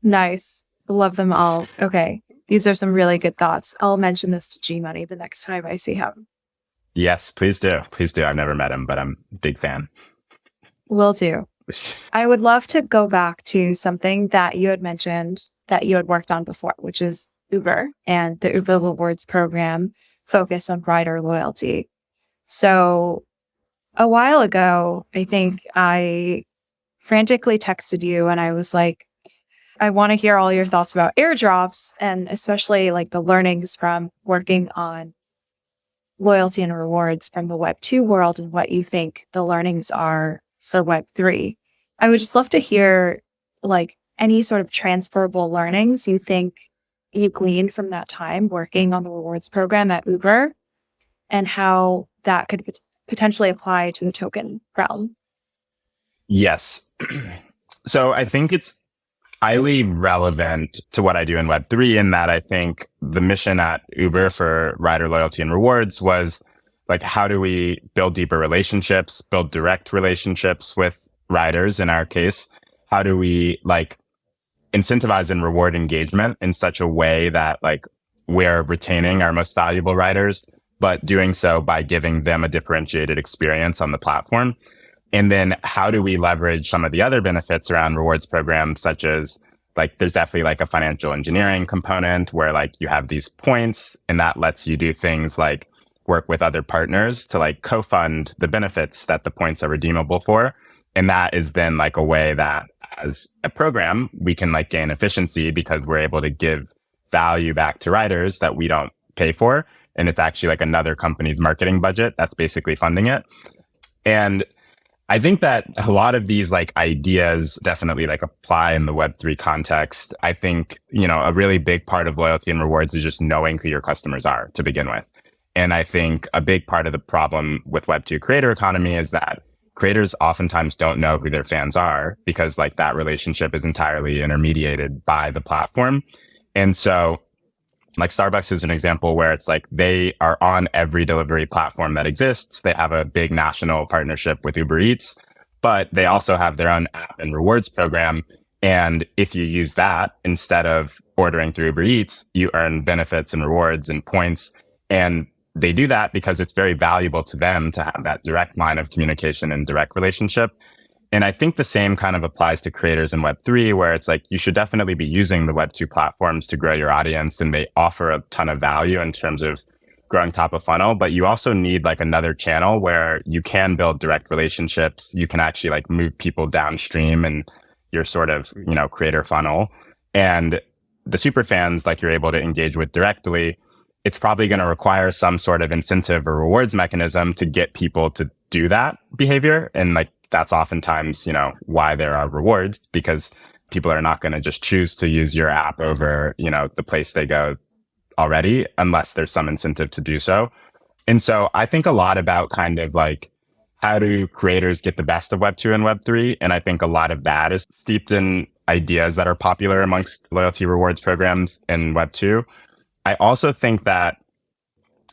Nice. Love them all. Okay. These are some really good thoughts. I'll mention this to G Money the next time I see him. Yes, please do. Please do. I've never met him, but I'm a big fan. Will do. I would love to go back to something that you had mentioned that you had worked on before, which is Uber and the Uber Rewards program focused on rider loyalty. So A while ago, I think I frantically texted you and I was like, I want to hear all your thoughts about airdrops and especially like the learnings from working on loyalty and rewards from the Web2 world and what you think the learnings are for Web3. I would just love to hear like any sort of transferable learnings you think you gleaned from that time working on the rewards program at Uber and how that could potentially apply to the token realm. Yes. So I think it's highly relevant to what I do in Web3 in that I think the mission at Uber for rider loyalty and rewards was like, how do we build deeper relationships, build direct relationships with riders in our case? How do we like incentivize and reward engagement in such a way that like we're retaining our most valuable riders, but doing so by giving them a differentiated experience on the platform? And then how do we leverage some of the other benefits around rewards programs, such as like there's definitely like a financial engineering component where like you have these points and that lets you do things like work with other partners to like co-fund the benefits that the points are redeemable for. And that is then like a way that as a program, we can like gain efficiency because we're able to give value back to riders that we don't pay for. And it's actually like another company's marketing budget that's basically funding it. And I think that a lot of these like ideas definitely like apply in the Web3 context. I think, you know, a really big part of loyalty and rewards is just knowing who your customers are to begin with. And I think a big part of the problem with Web2 creator economy is that creators oftentimes don't know who their fans are because like that relationship is entirely intermediated by the platform. And so like Starbucks is an example where it's like they are on every delivery platform that exists. They have a big national partnership with Uber Eats, but they also have their own app and rewards program. And if you use that instead of ordering through Uber Eats, you earn benefits and rewards and points. And they do that because it's very valuable to them to have that direct line of communication and direct relationship. And I think the same kind of applies to creators in Web3, where it's like you should definitely be using the Web2 platforms to grow your audience, and they offer a ton of value in terms of growing top of funnel. But you also need like another channel where you can build direct relationships. You can actually like move people downstream in your sort of, you know, creator funnel. And the super fans, like you're able to engage with directly, it's probably going to require some sort of incentive or rewards mechanism to get people to do that behavior. And like, that's oftentimes, you know, why there are rewards, because people are not going to just choose to use your app over, you know, the place they go already, unless there's some incentive to do so. And so I think a lot about kind of like, how do creators get the best of Web2 and Web3? And I think a lot of that is steeped in ideas that are popular amongst loyalty rewards programs in Web2. I also think that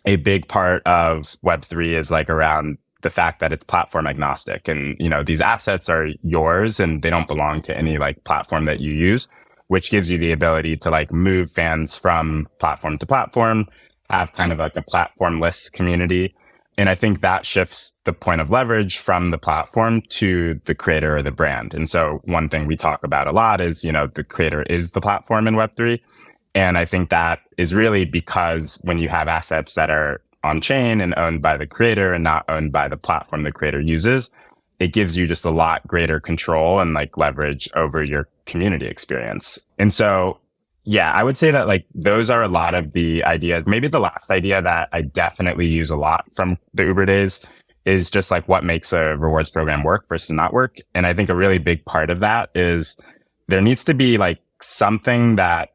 a big part of Web3 is like around the fact that it's platform agnostic, and, you know, these assets are yours and they don't belong to any like platform that you use, which gives you the ability to like move fans from platform to platform, have kind of like a platformless community. And I think that shifts the point of leverage from the platform to the creator or the brand. And so one thing we talk about a lot is, you know, the creator is the platform in Web3. And I think that is really because when you have assets that are on chain and owned by the creator and not owned by the platform the creator uses, it gives you just a lot greater control and like leverage over your community experience. And so, yeah, I would say that like those are a lot of the ideas. Maybe the last idea that I definitely use a lot from the Uber days is just like what makes a rewards program work versus not work. And I think a really big part of that is there needs to be like something that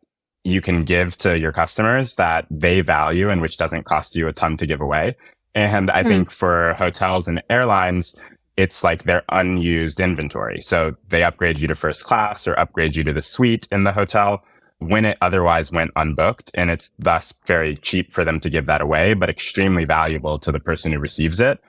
you can give to your customers that they value and which doesn't cost you a ton to give away. And I think for hotels and airlines, it's like their unused inventory. So they upgrade you to first class or upgrade you to the suite in the hotel when it otherwise went unbooked. And it's thus very cheap for them to give that away, but extremely valuable to the person who receives it.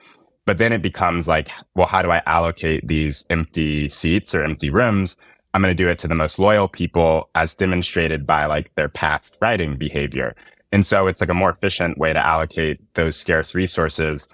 But then it becomes like, well, how do I allocate these empty seats or empty rooms? I'm going to do it to the most loyal people as demonstrated by like their past riding behavior. And so it's like a more efficient way to allocate those scarce resources.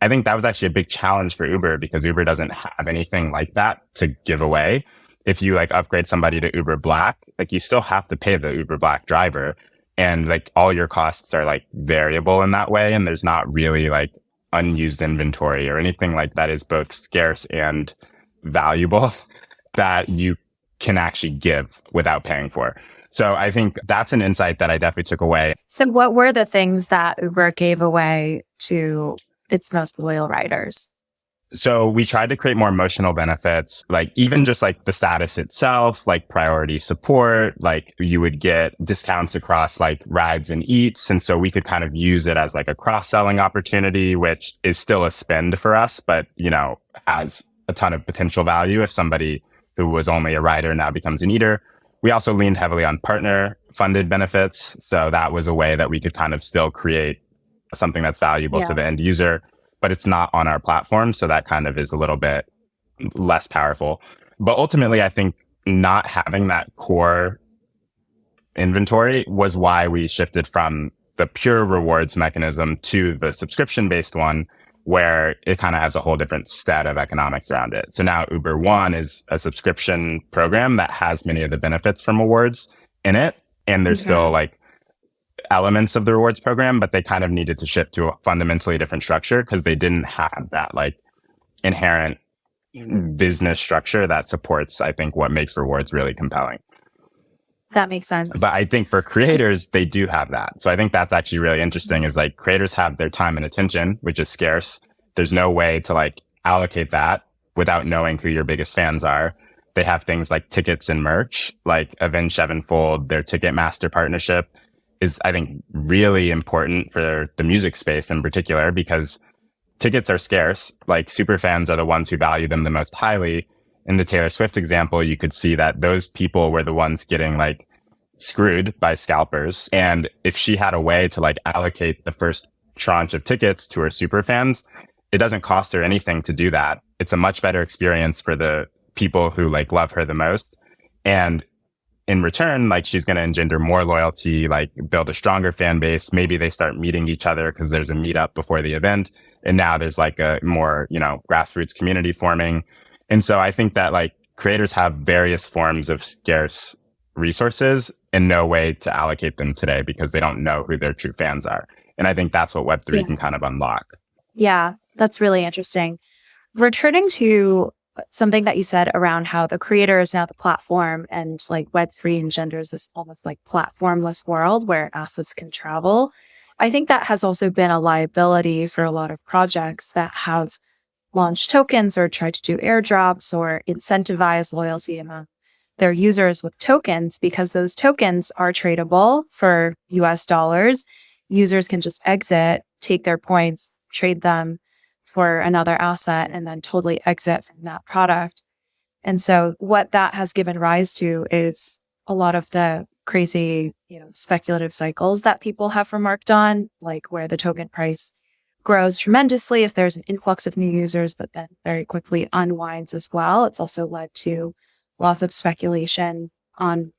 I think that was actually a big challenge for Uber because Uber doesn't have anything like that to give away. If you like upgrade somebody to Uber Black, like you still have to pay the Uber Black driver, and like all your costs are like variable in that way. And there's not really like unused inventory or anything like that is both scarce and valuable that you can actually give without paying for. So I think that's an insight that I definitely took away. So what were the things that Uber gave away to its most loyal riders? So we tried to create more emotional benefits, like even just like the status itself, like priority support, like you would get discounts across like rides and eats. And so we could kind of use it as like a cross-selling opportunity, which is still a spend for us, but, has a ton of potential value if somebody who was only a rider now becomes an eater. We also leaned heavily on partner funded benefits. So that was a way that we could kind of still create something that's valuable to the end user, but it's not on our platform. So that kind of is a little bit less powerful. But ultimately, I think not having that core inventory was why we shifted from the pure rewards mechanism to the subscription-based one, where it kind of has a whole different set of economics around it. So now Uber One is a subscription program that has many of the benefits from awards in it. And there's still like elements of the rewards program, but they kind of needed to shift to a fundamentally different structure because they didn't have that like inherent business structure that supports, I think, what makes rewards really compelling. That makes sense. But I think for creators, they do have that. So I think that's actually really interesting is like creators have their time and attention, which is scarce. There's no way to like allocate that without knowing who your biggest fans are. They have things like tickets and merch, like Avenged Sevenfold, their Ticketmaster partnership is, I think, really important for the music space in particular because tickets are scarce. Like super fans are the ones who value them the most highly. In the Taylor Swift example, you could see that those people were the ones getting like screwed by scalpers. And if she had a way to like allocate the first tranche of tickets to her super fans, it doesn't cost her anything to do that. It's a much better experience for the people who like love her the most. And in return, like she's going to engender more loyalty, like build a stronger fan base. Maybe they start meeting each other because there's a meetup before the event. And now there's like a more, grassroots community forming. And so I think that like creators have various forms of scarce resources and no way to allocate them today because they don't know who their true fans are. And I think that's what Web3 can kind of unlock. Yeah, that's really interesting. Returning to something that you said around how the creator is now the platform and like Web3 engenders this almost like platformless world where assets can travel. I think that has also been a liability for a lot of projects that have launched tokens or tried to do airdrops or incentivize loyalty among their users with tokens because those tokens are tradable for US dollars. Users can just exit, take their points, trade them for another asset, and then totally exit from that product. And so what that has given rise to is a lot of the crazy, speculative cycles that people have remarked on, like where the token price grows tremendously if there's an influx of new users, but then very quickly unwinds as well. It's also led to lots of speculation on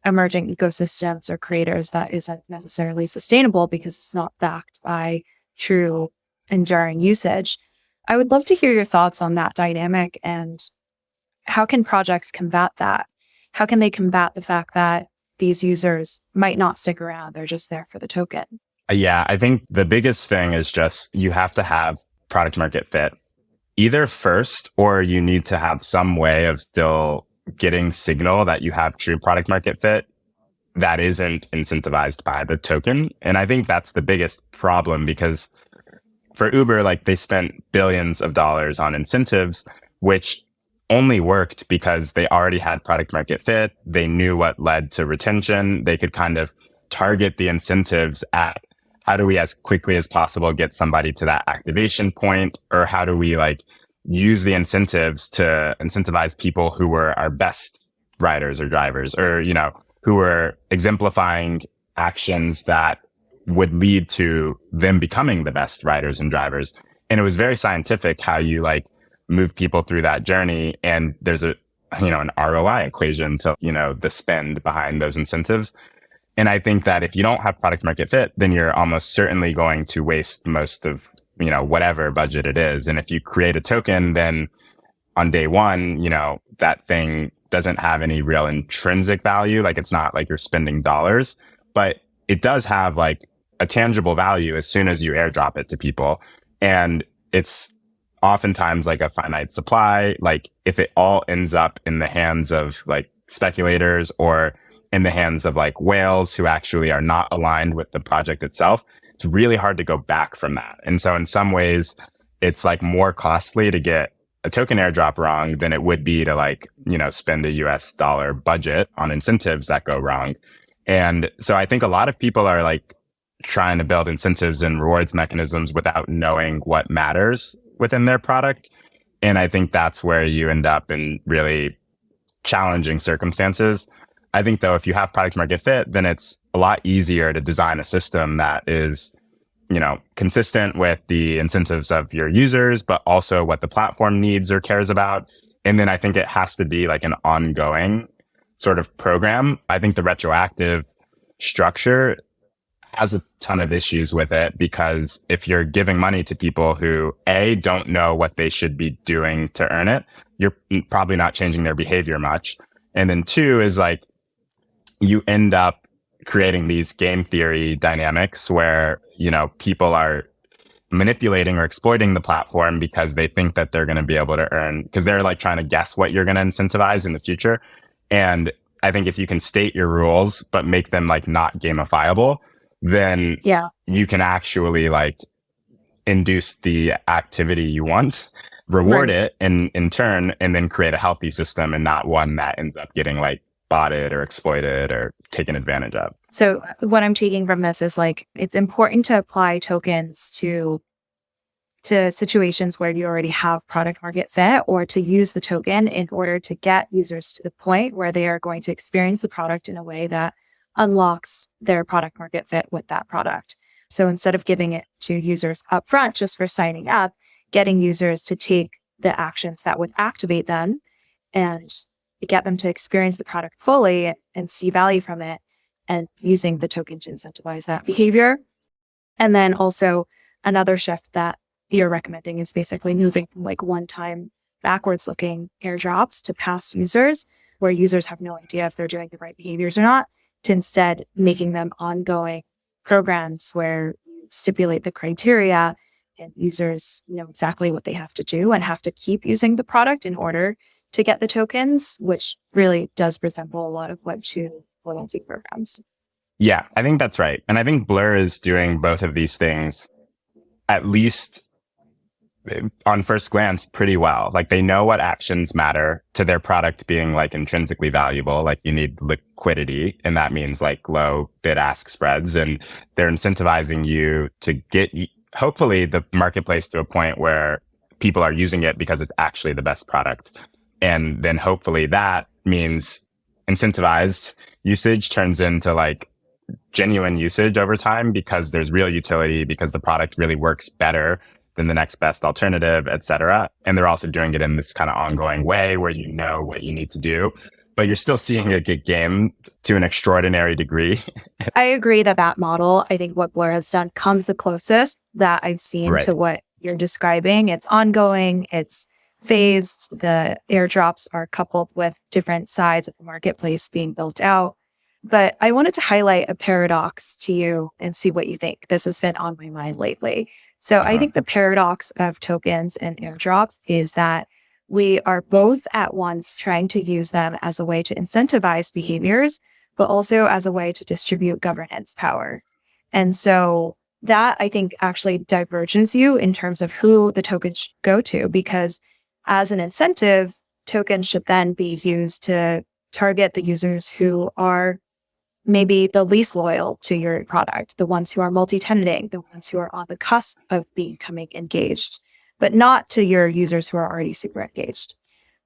emerging ecosystems or creators that isn't necessarily sustainable because it's not backed by true enduring usage. I would love to hear your thoughts on that dynamic and how can projects combat that? How can they combat the fact that these users might not stick around? They're just there for the token. Yeah, I think the biggest thing is just you have to have product market fit either first, or you need to have some way of still getting signal that you have true product market fit that isn't incentivized by the token. And I think that's the biggest problem because for Uber, like they spent billions of dollars on incentives, which only worked because they already had product market fit. They knew what led to retention. They could kind of target the incentives at how do we as quickly as possible get somebody to that activation point, or how do we like use the incentives to incentivize people who were our best riders or drivers, or, who were exemplifying actions that would lead to them becoming the best riders and drivers. And it was very scientific how you like move people through that journey. And there's an ROI equation to, the spend behind those incentives. And I think that if you don't have product market fit, then you're almost certainly going to waste most of, whatever budget it is. And if you create a token, then on day one, that thing doesn't have any real intrinsic value. Like it's not like you're spending dollars, but it does have like a tangible value as soon as you airdrop it to people. And it's oftentimes like a finite supply. Like if it all ends up in the hands of like speculators or in the hands of like whales who actually are not aligned with the project itself, it's really hard to go back from that. And so in some ways, it's like more costly to get a token airdrop wrong than it would be to like, spend a US dollar budget on incentives that go wrong. And so I think a lot of people are like trying to build incentives and rewards mechanisms without knowing what matters within their product. And I think that's where you end up in really challenging circumstances. I think though, if you have product market fit, then it's a lot easier to design a system that is, consistent with the incentives of your users, but also what the platform needs or cares about. And then I think it has to be like an ongoing sort of program. I think the retroactive structure has a ton of issues with it, because if you're giving money to people who A, don't know what they should be doing to earn it, you're probably not changing their behavior much. And then two is like, you end up creating these game theory dynamics where, people are manipulating or exploiting the platform because they think that they're going to be able to earn, because they're like trying to guess what you're going to incentivize in the future. And I think if you can state your rules, but make them like not gamifiable, then you can actually like induce the activity you want, reward it in turn, and then create a healthy system and not one that ends up getting like botted or exploited or taken advantage of. So what I'm taking from this is like, it's important to apply tokens to situations where you already have product market fit, or to use the token in order to get users to the point where they are going to experience the product in a way that unlocks their product market fit with that product. So instead of giving it to users upfront just for signing up, getting users to take the actions that would activate them and get them to experience the product fully and see value from it, and using the token to incentivize that behavior. And then also another shift that you're recommending is basically moving from like one-time backwards looking airdrops to past users, where users have no idea if they're doing the right behaviors or not, to instead making them ongoing programs where you stipulate the criteria and users know exactly what they have to do and have to keep using the product in order to get the tokens, which really does resemble a lot of Web2 loyalty programs. Yeah, I think that's right. And I think Blur is doing both of these things, at least on first glance, pretty well. Like they know what actions matter to their product being like intrinsically valuable. Like you need liquidity, and that means like low bid-ask spreads. And they're incentivizing you to get, hopefully, the marketplace to a point where people are using it because it's actually the best product. And then hopefully that means incentivized usage turns into like genuine usage over time, because there's real utility, because the product really works better than the next best alternative, et cetera. And they're also doing it in this kind of ongoing way where you know what you need to do, but you're still seeing it get gamed to an extraordinary degree. I agree that model, I think what Blur has done comes the closest that I've seen to what you're describing. It's ongoing, it's phased, the airdrops are coupled with different sides of the marketplace being built out. But I wanted to highlight a paradox to you and see what you think. This has been on my mind lately. So I think the paradox of tokens and airdrops is that we are both at once trying to use them as a way to incentivize behaviors, but also as a way to distribute governance power. And so that, I think, actually diverges you in terms of who the tokens should go to, because as an incentive, tokens should then be used to target the users who are maybe the least loyal to your product, the ones who are multi-tenanting, the ones who are on the cusp of becoming engaged, but not to your users who are already super engaged.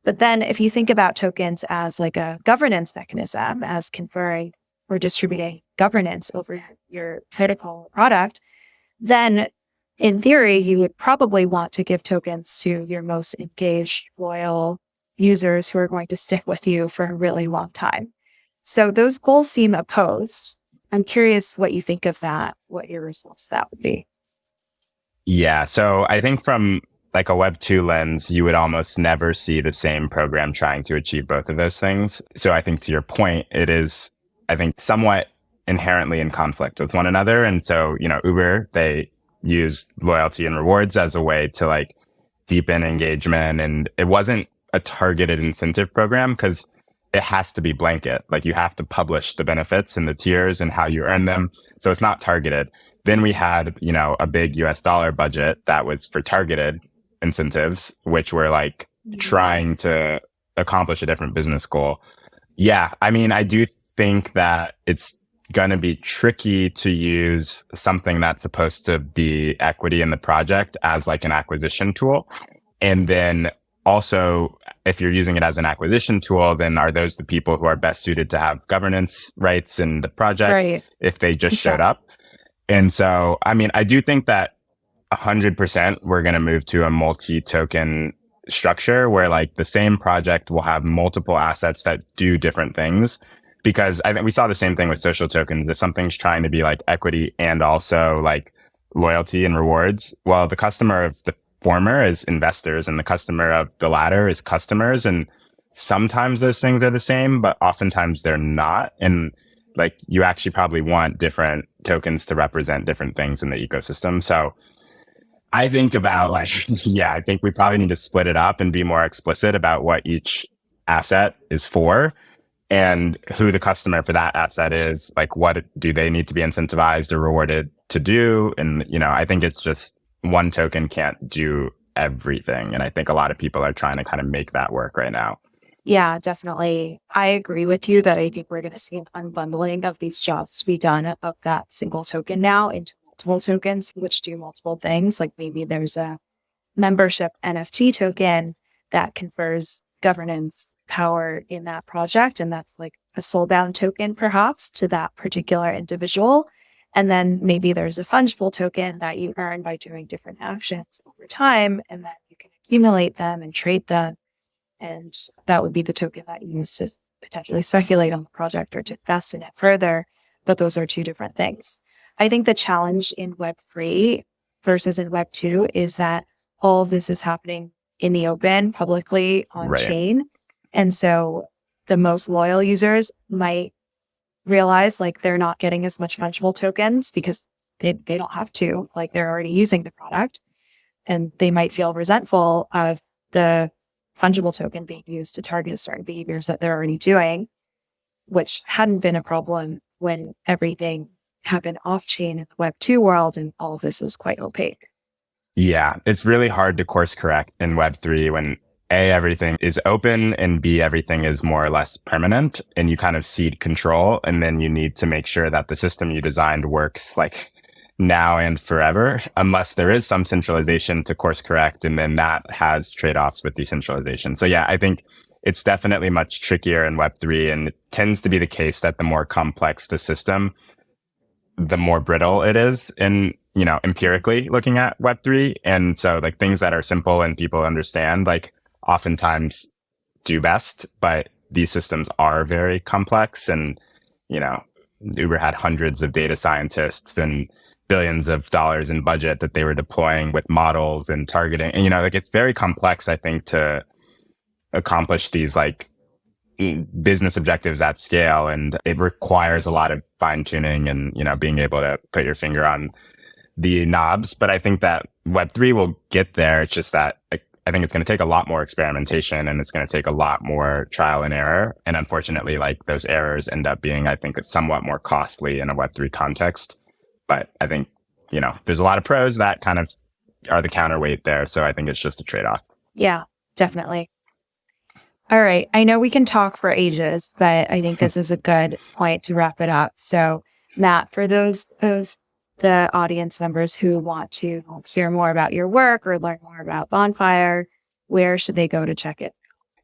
But then if you think about tokens as like a governance mechanism, as conferring or distributing governance over your critical product, then in theory, you would probably want to give tokens to your most engaged, loyal users who are going to stick with you for a really long time. So those goals seem opposed. I'm curious what you think of that, what your response to that would be. Yeah. So I think from like a Web2 lens, you would almost never see the same program trying to achieve both of those things. So I think to your point, it is, I think, somewhat inherently in conflict with one another. And so, Uber, they used loyalty and rewards as a way to like deepen engagement. And it wasn't a targeted incentive program because it has to be blanket. Like you have to publish the benefits and the tiers and how you earn them. So it's not targeted. Then we had, a big US dollar budget that was for targeted incentives, which were like trying to accomplish a different business goal. Yeah. I mean, I do think that it's going to be tricky to use something that's supposed to be equity in the project as like an acquisition tool. And then also, if you're using it as an acquisition tool, then are those the people who are best suited to have governance rights in the project if they just showed up? And so, I mean, I do think that 100% we're going to move to a multi-token structure where like the same project will have multiple assets that do different things. Because I think we saw the same thing with social tokens. If something's trying to be like equity and also like loyalty and rewards, well, the customer of the former is investors and the customer of the latter is customers. And sometimes those things are the same, but oftentimes they're not. And like you actually probably want different tokens to represent different things in the ecosystem. So I think about like, I think we probably need to split it up and be more explicit about what each asset is for and who the customer for that asset is. Like, what do they need to be incentivized or rewarded to do? And, I think it's just one token can't do everything. And I think a lot of people are trying to kind of make that work right now. Yeah, definitely. I agree with you that I think we're going to see an unbundling of these jobs to be done of that single token now into multiple tokens, which do multiple things. Like maybe there's a membership NFT token that confers governance power in that project. And that's like a soulbound token, perhaps, to that particular individual. And then maybe there's a fungible token that you earn by doing different actions over time. And then you can accumulate them and trade them. And that would be the token that you use to potentially speculate on the project or to invest in it further. But those are two different things. I think the challenge in Web3 versus in Web2 is that all of this is happening in the open, publicly on chain. And so the most loyal users might realize like they're not getting as much fungible tokens because they don't have to, like they're already using the product. And they might feel resentful of the fungible token being used to target certain behaviors that they're already doing, which hadn't been a problem when everything happened off chain in the Web2 world and all of this was quite opaque. Yeah, it's really hard to course correct in Web3 when A, everything is open and B, everything is more or less permanent and you kind of cede control. And then you need to make sure that the system you designed works like now and forever, unless there is some centralization to course correct. And then that has trade-offs with decentralization. So yeah, I think it's definitely much trickier in Web3. And it tends to be the case that the more complex the system, the more brittle it is in, empirically looking at Web3. And so like things that are simple and people understand, like oftentimes do best, but these systems are very complex. And, Uber had hundreds of data scientists and billions of dollars in budget that they were deploying with models and targeting. And, like it's very complex, I think, to accomplish these like business objectives at scale. And it requires a lot of fine tuning and, being able to put your finger on the knobs. But I think that Web3 will get there. It's just that I think it's going to take a lot more experimentation and it's going to take a lot more trial and error. And unfortunately, like those errors end up being, I think, it's somewhat more costly in a Web3 context. But I think, there's a lot of pros that kind of are the counterweight there. So I think it's just a trade-off. Yeah, definitely. All right. I know we can talk for ages, but I think this is a good point to wrap it up. So Matt, for those of the audience members who want to hear more about your work or learn more about Bonfire, where should they go to check it?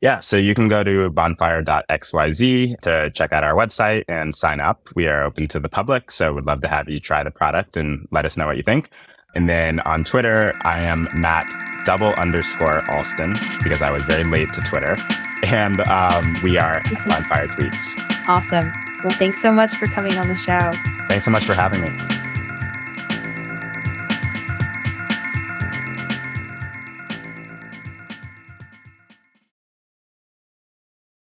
Yeah, so you can go to bonfire.xyz to check out our website and sign up. We are open to the public, so we'd love to have you try the product and let us know what you think. And then on Twitter, I am Matt_Alston because I was very late to Twitter. And we are Bonfire Tweets. Awesome. Well, thanks so much for coming on the show. Thanks so much for having me.